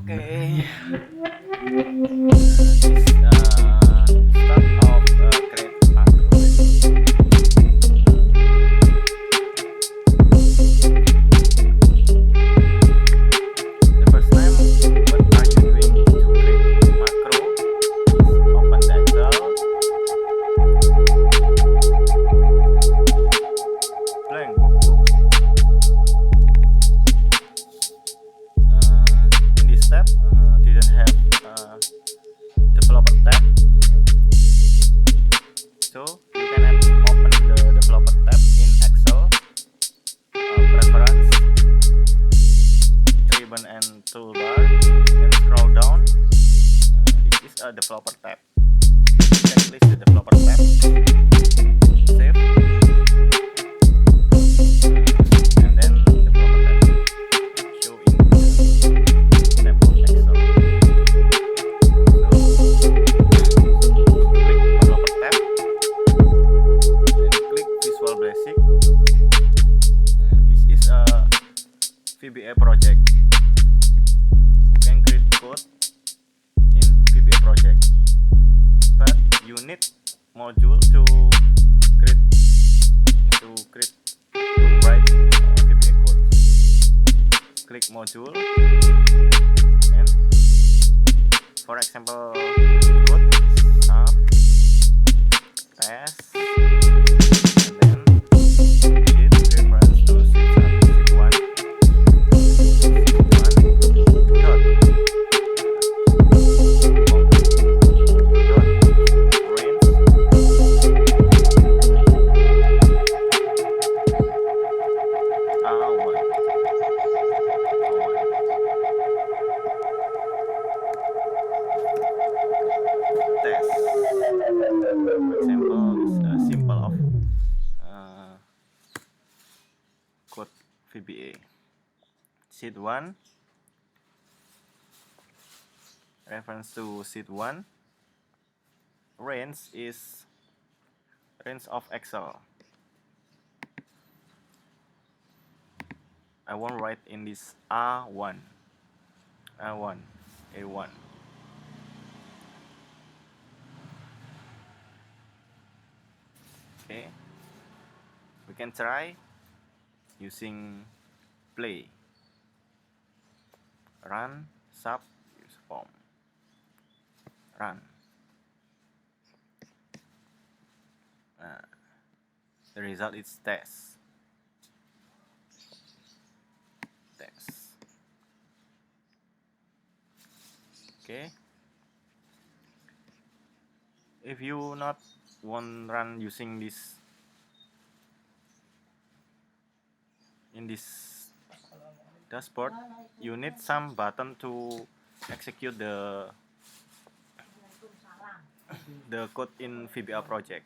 Okay. Start of create macro. The first time, what are you doing to create macro? Open the Excel, blank workbook. In this step, didn't have developer tab, so you can open the developer tab in Excel, preference, ribbon and toolbar, and scroll down. This is a developer tab. Checklist the developer tab. Save. And then developer tab show in the tab of Excel. So click developer tab. Then click Visual Basic. This is a VBA project. You can create code in VBA project, but you need module to write VBA code. Click module, and for example code sub test, and then sheet reference to sheet 1 dot range test. For example, is a simple of code VBA. Sheet 1, reference to sheet 1. Range is range of Excel. I won't write in this A1. Okay, we can try using play, run, sub, use form, run. The result is test. Okay, if you not want run using this in this dashboard, you need some button to execute the code in VBA project.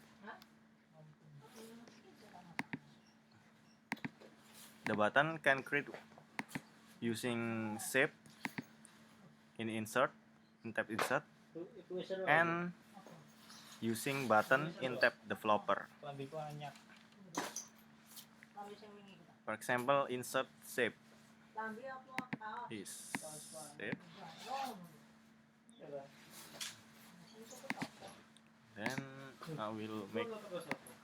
The button can create using shape in insert, in tab insert, and using button in tab developer. For example, insert shape is shape. Then I will make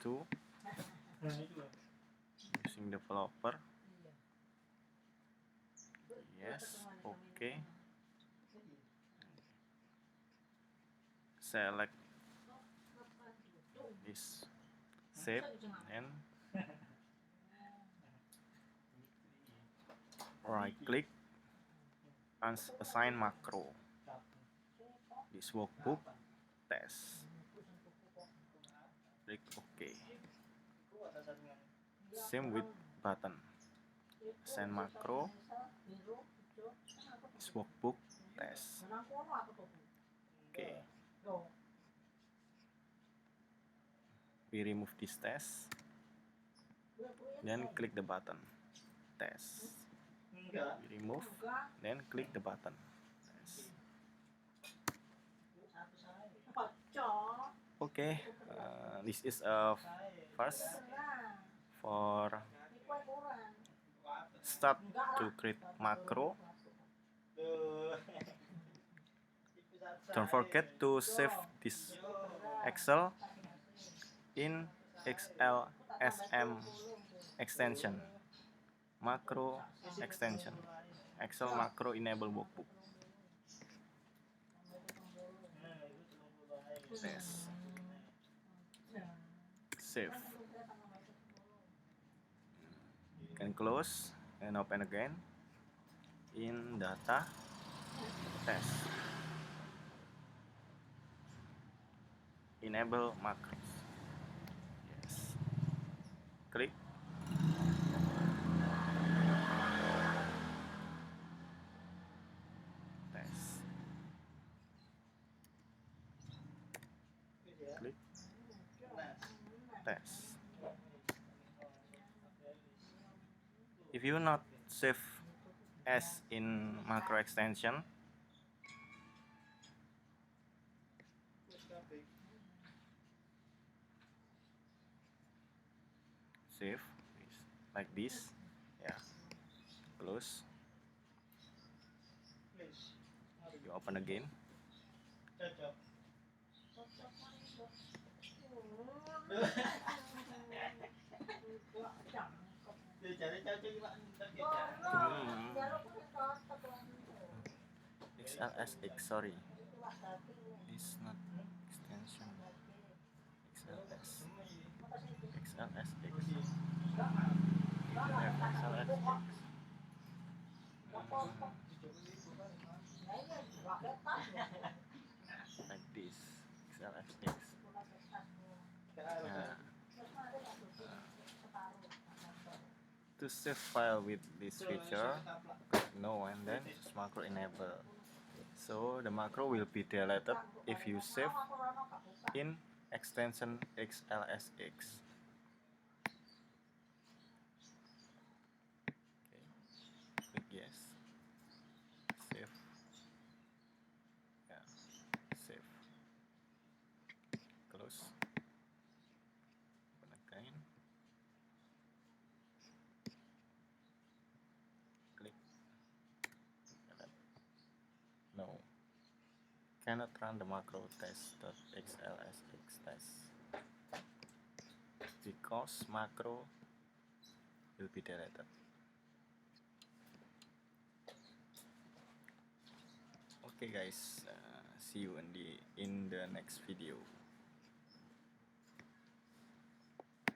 2 using developer. Yes, okay. Select this shape and right click and assign macro. This workbook test. Click OK. Same with button. Assign macro. This workbook test. Okay. We remove this test. Then click the button. Test. We remove. Then click the button. Test. Okay, this is a first for start to create macro. Don't forget to save this Excel in XLSM extension, macro extension, Excel macro enable workbook. Yes. Save. You can close and open again in data test. Enable macros. Yes. Click. Test. Click. Test. If you not save as in macro extension, save like this, yeah. Close. You open again. XLSX, sorry, it's not extension. XLS, XLSX, XLSX. Like this, XLSX. Nah. To save file with this feature, click no and then just macro enable. So the macro will be deleted if you save in extension XLSX. Okay. Click yes. Save. Yeah. Save. Close. Open again. Click. No. Cannot run the macro test.xlsx test because macro will be deleted. Okay guys, see you in the next video.